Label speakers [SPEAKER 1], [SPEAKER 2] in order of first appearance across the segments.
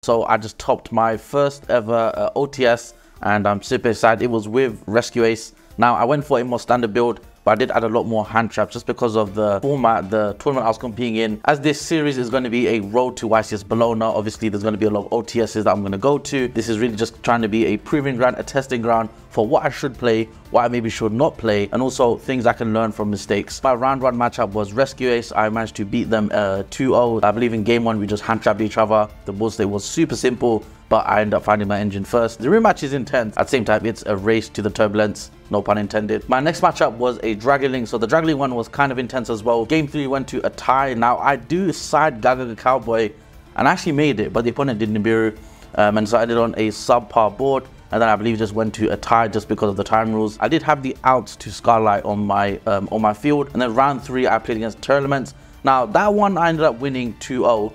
[SPEAKER 1] So I just topped my first ever OTS, and I'm super excited. It was with Rescue Ace. Now I went for a more standard build, but I did add a lot more hand traps just because of the format, the tournament I was competing in. As this series is going to be a road to YCS Bologna, obviously there's going to be a lot of OTSs that I'm going to go to. This is really just trying to be a proving ground, a testing ground for what I should play, what I maybe should not play, and also things I can learn from mistakes. My round 1 matchup was Rescue Ace. I managed to beat them 2-0. I believe in game 1 we just hand trapped each other. The board state was super simple, but I ended up finding my engine first. The rematch is intense. At the same time, it's a race to the turbulence, no pun intended. My next matchup was a Dragon Link. So the Dragon Link one was kind of intense as well. Game 3 went to a tie. Now I do side Gaga Cowboy and I actually made it, but the opponent did Nibiru. And so I did on a subpar board. And then I believe just went to a tie just because of the time rules. I did have the outs to Scarlight on my field. And then round 3, I played against Tournaments. Now that one I ended up winning 2-0.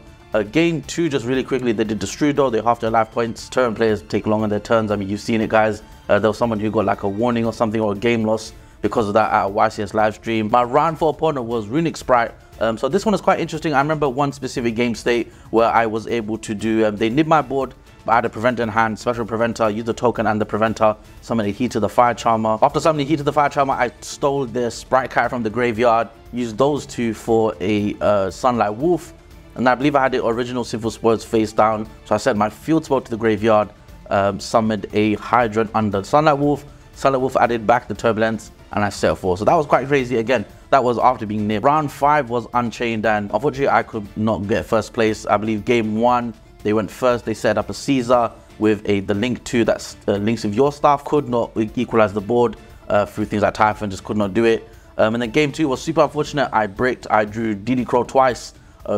[SPEAKER 1] Game 2, just really quickly, they did Destrudo. They halved their life points. Turn players take long on their turns. I mean, you've seen it, guys. There was someone who got like a warning or something, or a game loss because of that at a YCS live stream. My round 4 opponent was Runic Sprite. So this one is quite interesting. I remember one specific game state where I was able to do, they nibbed my board, but I had a preventer in hand, special preventer, used the token and the preventer, summoned a Heat of the Fire Charmer. After summoning Heat of the Fire Charmer, I stole the Sprite card from the graveyard, used those two for a Sunlight Wolf, and I believe I had the original Sinful Spoils face down. So I sent my field spell to the graveyard, summoned a Hydrant under Sunlight Wolf. Sunlight Wolf added back the Turbulence, and I set 4. So that was quite crazy. Again, that was after being near. Round 5 was Unchained, and unfortunately I could not get first place. I believe game 1, they went first. They set up a Caesar with the Link 2 that links with your stuff. Could not equalize the board through things like TY-PHON, just could not do it. And then game 2 was super unfortunate. I bricked. I drew DD Crow twice.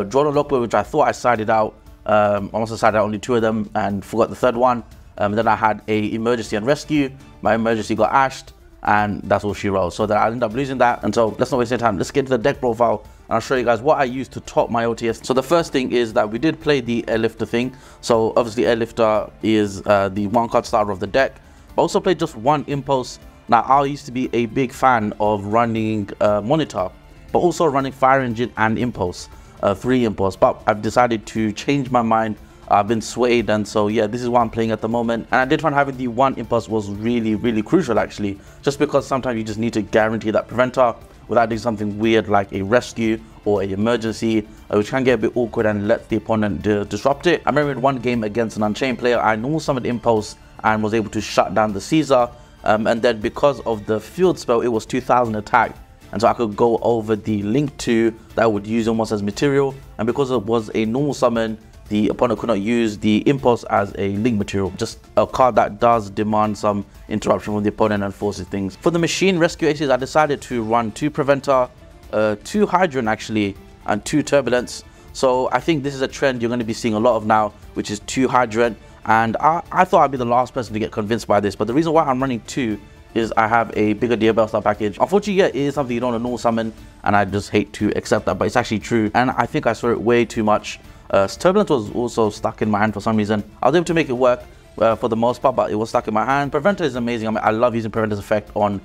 [SPEAKER 1] Drawn a Lockwood, which I thought I sided out. I must have sided out only 2 of them and forgot the third one. Then I had a Emergency and Rescue. My Emergency got ashed, and that's all she wrote. So then I ended up losing that. And so let's not waste any time. Let's get into the deck profile, and I'll show you guys what I used to top my OTS. So the first thing is that we did play the Airlifter thing. So obviously Airlifter is the 1-card starter of the deck. I also played just 1 Impulse. Now I used to be a big fan of running Monitor, but also running Fire Engine and Impulse. 3 Impulse, but I've decided to change my mind. I've been swayed, and so yeah, this is what I'm playing at the moment. And I did find having the 1 Impulse was really crucial, actually, just because sometimes you just need to guarantee that preventer without doing something weird like a Rescue or a Emergency, which can get a bit awkward and let the opponent disrupt it. I remember in one game against an Unchained player, I normal summoned Impulse and was able to shut down the Caesar, and then because of the field spell, it was 2000 attack. And so I could go over the Link 2 that I would use almost as material. And because it was a normal summon, the opponent could not use the Impulse as a Link material. Just a card that does demand some interruption from the opponent and forces things. For the Machine Rescue Aces, I decided to run 2 Preventer, 2 Hydrant actually, and 2 Turbulence. So I think this is a trend you're going to be seeing a lot of now, which is 2 Hydrant. And I thought I'd be the last person to get convinced by this. But the reason why I'm running 2 is I have a bigger DBL star package. Unfortunately, yeah, it is something you don't want to normal summon, and I just hate to accept that, but it's actually true. And I think I saw it way too much. Turbulence was also stuck in my hand for some reason. I was able to make it work for the most part, but it was stuck in my hand. Preventer is amazing. I mean, I love using Preventer's effect on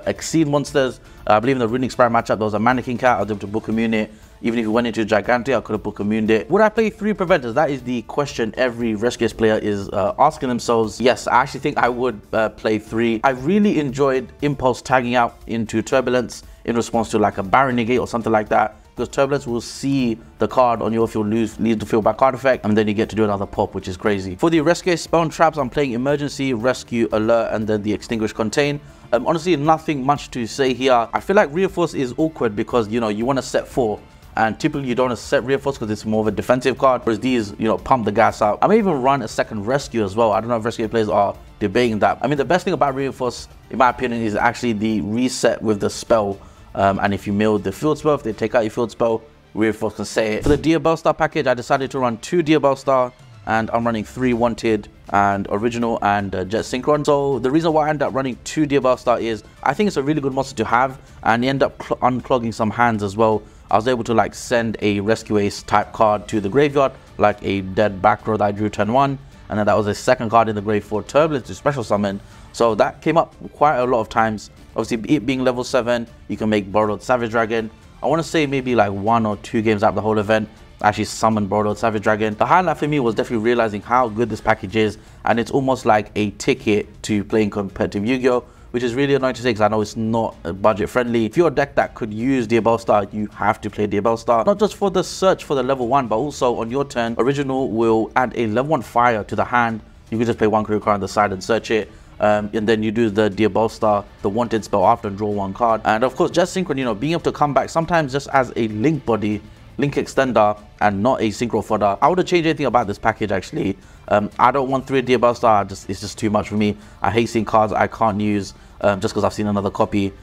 [SPEAKER 1] Exceed monsters. I believe in the Runic Sprite matchup, there was a Mannequin Cat. I was able to book immune it. Even if you went into Gigantic, I could have book immuned it. Would I play 3 Preventers? That is the question every Rescue player is asking themselves. Yes, I actually think I would play 3. I really enjoyed Impulse tagging out into Turbulence in response to like a Baron Negate or something like that, because Turbulence will see the card on your field leave the field by card effect, and then you get to do another pop, which is crazy. For the Rescue spell and traps, I'm playing Emergency, Rescue, Alert, and then the Extinguish Contain. Honestly, nothing much to say here. I feel like Reinforce is awkward because, you know, you want to set 4. And typically you don't want to set Reinforce because it's more of a defensive card, whereas these, you know, pump the gas out. I may even run a second Rescue as well. I don't know if Rescue players are debating that. I mean, the best thing about Reinforce, in my opinion, is actually the reset with the spell. And if you mill the field spell, if they take out your field spell, Reinforce can say it. For the DBL Star package, I decided to run 2 DBL Star, and I'm running 3 Wanted and Original and Jet Synchron. So the reason why I ended up running 2 DBL Star is I think it's a really good monster to have, and you end up unclogging some hands as well. I was able to like send a Rescue Ace type card to the graveyard, like a dead back row that I drew turn 1, and then that was a second card in the grave for Turbulence to special summon. So that came up quite a lot of times. Obviously, it being level 7, you can make Borrowed Savage Dragon. I want to say maybe like 1 or 2 games out of the whole event, actually summon Brodo Savage Dragon. The highlight for me was definitely realizing how good this package is, and it's almost like a ticket to playing competitive Yu-Gi-Oh!, which is really annoying to say because I know it's not budget friendly. If you're a deck that could use Diabell Star, you have to play Diabell Star. Not just for the search for the level 1, but also on your turn, Original will add a level 1 fire to the hand. You can just play one crew card on the side and search it. And then you do the Diabell Star, the wanted spell after, and draw 1 card. And of course, just Synchron, you know, being able to come back sometimes just as a link body, link extender, and not a synchro fodder. I wouldn't change anything about this package actually. I don't want 3 Diabell Star, it's just too much for me. I hate seeing cards I can't use just because I've seen another copy.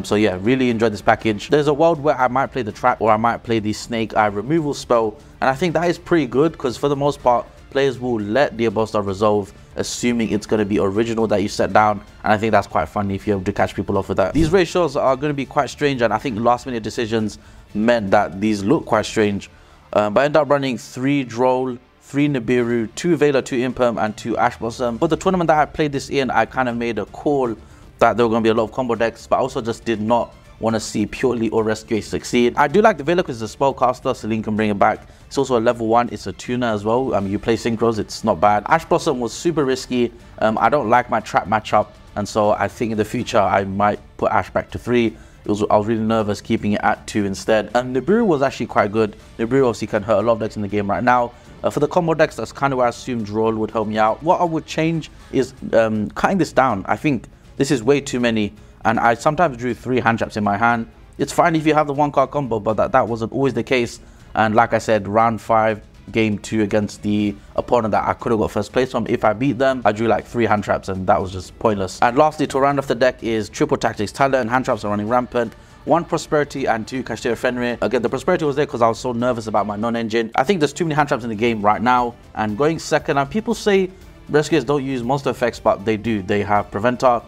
[SPEAKER 1] So yeah, really enjoyed this package. There's a world where I might play the trap, or I might play the snake eye removal spell, and I think that is pretty good because for the most part, players will let Diabell Star resolve, assuming it's going to be Original that you set down, and I think that's quite funny if you're able to catch people off with that. These ratios are going to be quite strange, and I think last minute decisions meant that these look quite strange. But I ended up running 3 Droll, 3 Nibiru, 2 Veiler, 2 Imperm, and 2 Ash Blossom. For the tournament that I played this in, I kind of made a call that there were going to be a lot of combo decks, but I also just did not want to see purely or Rescue Ace succeed. I do like the Veiler because it's a spellcaster, so Link can bring it back. It's also a level 1, it's a tuner as well. You play synchros, it's not bad. Ash Blossom was super risky. I don't like my trap matchup, and so I think in the future I might put Ash back to 3. I was really nervous keeping it at 2 instead. And Nibiru was actually quite good. Nibiru obviously can hurt a lot of decks in the game right now. For the combo decks, that's kind of where I assumed Droll would help me out. What I would change is cutting this down. I think this is way too many, and I sometimes drew 3 hand traps in my hand. It's fine if you have the 1 card combo, but that wasn't always the case. And like I said, round 5, game 2 against the opponent that I could have got first place from, if I beat them, I drew like 3 hand traps, and that was just pointless. And lastly, to round off the deck is triple tactics talent. Hand traps are running rampant. 1 prosperity and 2 Kashtira Fenrir. Again, the prosperity was there because I was so nervous about my non-engine. I think there's too many hand traps in the game right now, and going second, and people say rescuers don't use monster effects, but they do. They have Preventer,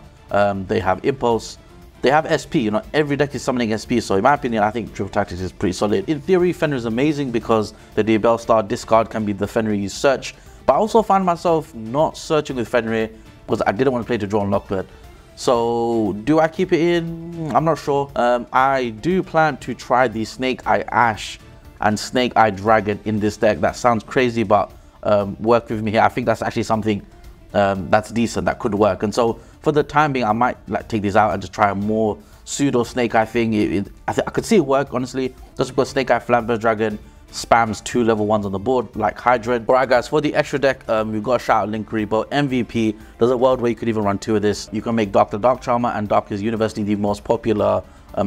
[SPEAKER 1] they have Impulse, they have SP. You know, every deck is summoning SP, so in my opinion, I think triple tactics is pretty solid. In theory, Fenrir is amazing because the Diabell Star discard can be the Fenrir you search, but I also find myself not searching with Fenrir because I didn't want to play to draw on Lockbird. So do I keep it in? I'm not sure. I do plan to try the Snake Eye Ash and Snake Eye Dragon in this deck. That sounds crazy, but work with me here. I think that's actually something that's decent, that could work. And so for the time being, I might like take these out and just try a more pseudo Snake Eye thing. I could see it work, honestly, just because Snake Eye Flamber Dragon spams 2 level 1s on the board like Hydra. Alright guys, for the extra deck, we've got to shout out Linkuriboh, MVP. There's a world where you could even run 2 of this. You can make Dark the Dark Charmer, and Dark is universally the most popular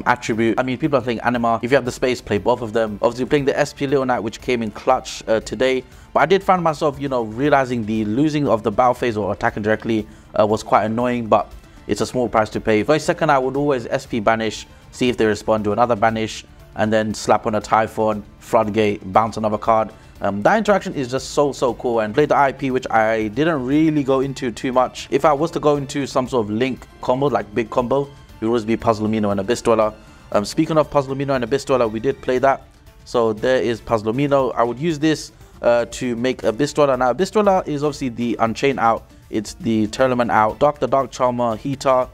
[SPEAKER 1] attribute. I mean, people are playing Anima. If you have the space, play both of them. Obviously playing the SP Little Knight, which came in clutch today. But I did find myself, you know, realizing the losing of the battle phase or attacking directly was quite annoying, but it's a small price to pay. For a second, I would always SP banish, see if they respond to another banish, and then slap on a TY-PHON, floodgate, bounce another card. That interaction is just so cool. And play the IP, which I didn't really go into too much. If I was to go into some sort of link combo, like big combo, it would always be Puzzlemino and Abyss Dweller. Speaking of Puzzlemino and Abyss Dweller, we did play that. So there is Puzzlemino. I would use this to make Abyss Dweller. Now Abyss Dweller is obviously the Unchained out. It's the Tournament out. Dark the Dark Charmer, Heater.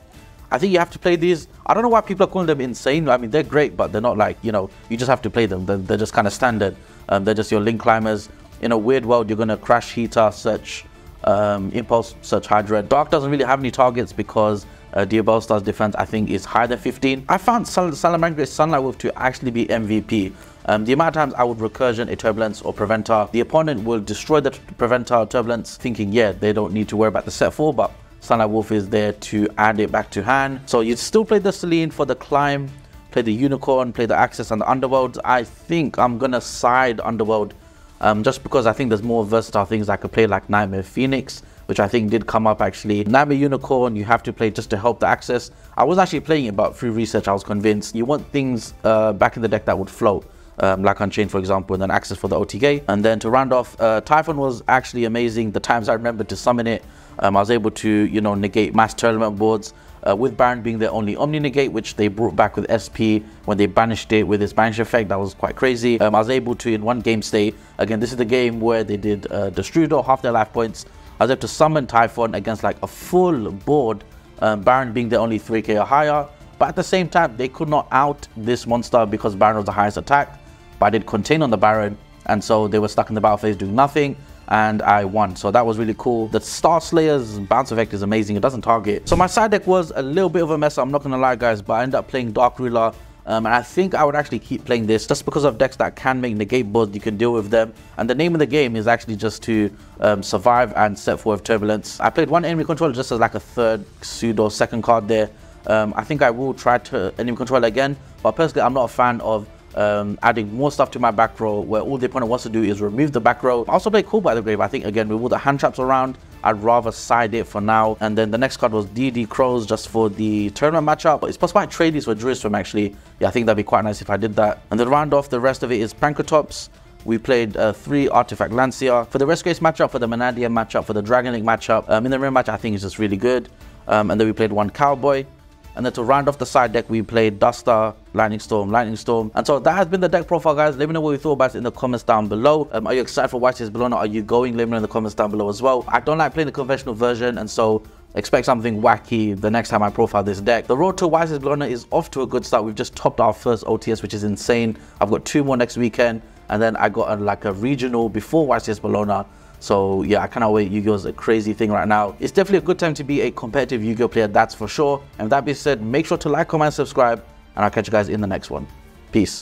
[SPEAKER 1] I think you have to play these. I don't know why people are calling them insane. I mean, they're great, but they're not like, you know, you just have to play them. They're just kind of standard. They're just your link climbers. In a weird world, you're going to crash Heater, search Impulse, search Hydra. Dark doesn't really have any targets because Diabell Star's defense, I think, is higher than 15. I found Salamangreat Sunlight Wolf to actually be MVP. The amount of times I would recursion a Turbulence or Preventer, the opponent will destroy the Preventer or Turbulence, thinking, yeah, they don't need to worry about the set 4, but Sunlight Wolf is there to add it back to hand. So you'd still play the Selene for the climb, play the Unicorn, play the Access and the Underworld. I think I'm gonna side Underworld just because I think there's more versatile things I could play, like Nightmare Phoenix, which I think did come up actually. Nightmare Unicorn you have to play just to help the Access. I was actually playing it, but through research I was convinced you want things back in the deck that would float. Like Unchained, for example, and then Access for the OTK. And then to round off, TY-PHON was actually amazing. The times I remember to summon it, I was able to, you know, negate mass tournament boards, with Baron being their only Omni negate, which they brought back with SP when they banished it with its banish effect. That was quite crazy. I was able to, in one game state, again, this is the game where they did Destrudo, half their life points. I was able to summon TY-PHON against like a full board, Baron being their only 3k or higher. But at the same time, they could not out this monster because Baron was the highest attack. But I did contain on the Baron, and so they were stuck in the battle phase doing nothing, and I won. So that was really cool. The Star Slayer's bounce effect is amazing. It doesn't target. So my side deck was a little bit of a mess, I'm not gonna lie guys, but I ended up playing Dark Ruler. And I think I would actually keep playing this just because of decks that can make negate boards. You can deal with them, and the name of the game is actually just to survive and set forth turbulence. I played one enemy controller just as like a third pseudo second card there. I think I will try to enemy controller again, but personally I'm not a fan of adding more stuff to my back row where all the opponent wants to do is remove the back row. I also play Cool by the Grave. I think again with all the hand traps around, I'd rather side it for now. And then the next card was DD Crows just for the tournament matchup. But it's possible I trade these for Druiswim actually. Yeah, I think that'd be quite nice if I did that. And then round off the rest of it is Pankratops. We played 3 Artifact Lancia. For the Rescue Ace matchup, for the Manadia matchup, for the Dragon Link matchup, in the real match I think it's just really good. And then we played 1 Cowboy. And then to round off the side deck, we played Duster, Lightning Storm, Lightning Storm. And so that has been the deck profile, guys. Let me know what you thought about it in the comments down below. Are you excited for YCS Bologna? Are you going? Let me know in the comments down below as well. I don't like playing the conventional version, and so expect something wacky the next time I profile this deck. The road to YCS Bologna is off to a good start. We've just topped our first OTS, which is insane. I've got 2 more next weekend, and then I got like a regional before YCS Bologna. So yeah, I cannot wait. Yu-Gi-Oh is a crazy thing right now. It's definitely a good time to be a competitive Yu-Gi-Oh player, that's for sure. And with that being said, make sure to like, comment, and subscribe, and I'll catch you guys in the next one. Peace.